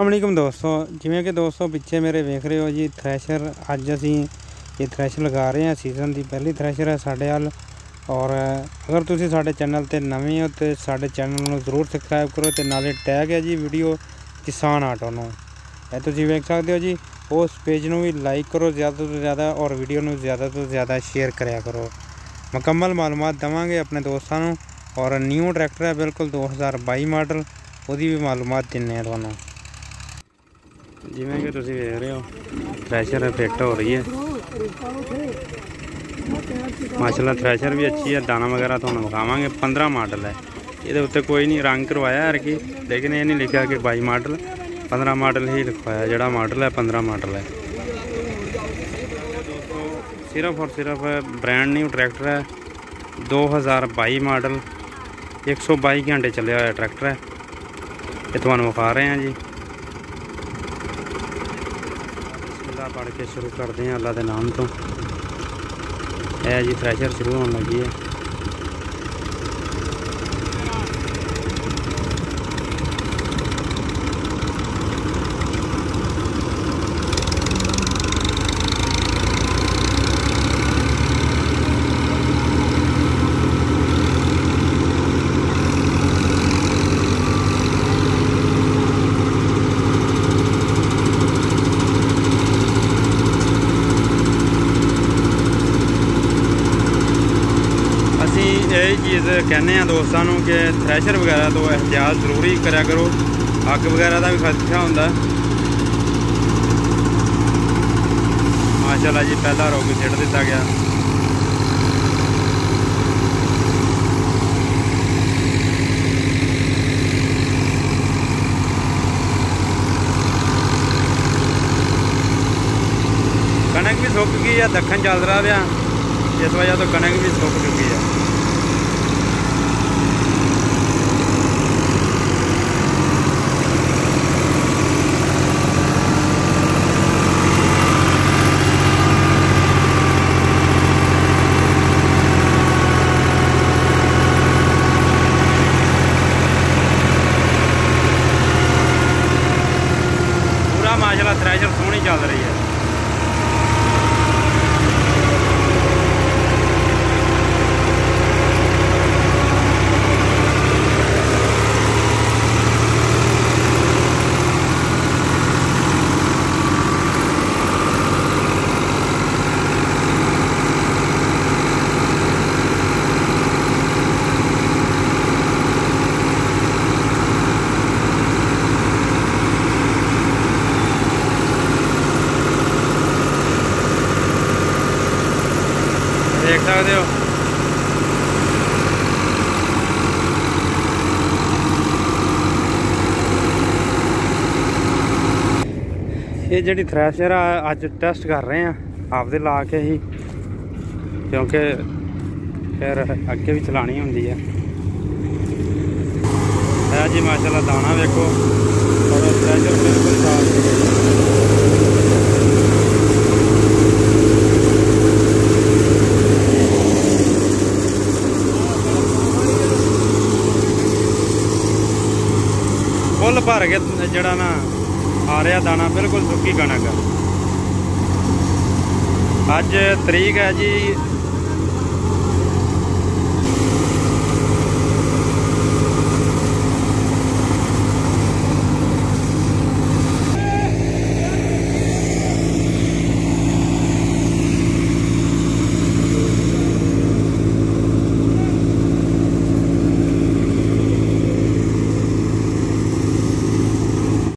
अस्सलामुअलैकुम दोस्तों, जिमें कि दोस्तों पिछे मेरे वेख रहे हो जी थ्रैशर। अज असी ये थ्रैशर लगा रहे हैं। सीजन की पहली थ्रैशर है साढ़े हल। और अगर तुम साढ़े चैनल पर नवे हो तो साढ़े चैनल में जरूर सबसक्राइब करो। तो नाले टैग है जी वीडियो किसान आटो नो, तुम वेख सकते हो जी। उस पेज में भी लाइक करो ज़्यादा तो ज़्यादा, और वीडियो में ज़्यादा तो ज़्यादा शेयर कराया करो। मुकम्मल मालूमात देवांगे अपने दोस्तों को। और न्यू ट्रैक्टर है बिल्कुल 2022 मॉडल, वो भी मालूमात देने थानू। जिमें कि तुम देख रहे हो थ्रैशर फिट हो रही है माशाल्लाह। थ्रैशर भी अच्छी है, दाना वगैरह तो विखावे। 15 मॉडल है, ये उत्ते कोई नहीं रंग करवाया है कि, लेकिन ये नहीं लिखा कि 22 मॉडल, 15 मॉडल ही लिखवाया। जोड़ा मॉडल है 15 मॉडल है। सिर्फ और सिर्फ ब्रांड न्यू ट्रैक्टर है 2022 मॉडल। 122 घंटे चलिया हुआ ट्रैक्टर है, ये तुहानू विखा रहे हैं जी। पढ़ के शुरू करते हैं अल्लाह के नाम तो। है जी थ्रैशर शुरू होने लगी है। यही चीज़ कहने दोस्तों कि थ्रैशर वगैरह तो एहतियात जरूरी करा करो। अग वगैरह का भी खदशा होंदा। माशाल्लाह जी पहला रोग सिट दिता गया। कणक भी सुक गई है, दखन चल रहा है, इस वजह तो कणक भी सुक चुकी है। माशाल्लाह थ्रैशर सोहनी चल रही है। देख सकते हो ये जी थ्रैशर अज टेस्ट कर रहे हैं आपदे ला के ही, क्योंकि फिर अगे भी चलानी होंदी है जी। माशाल्लाह दाना देखो, और थ्रैशर बिल्कुल साफ। फुल भर के जड़ा ना आ रहा दाना, बिल्कुल सुक्की कणक। अज तरीक है जी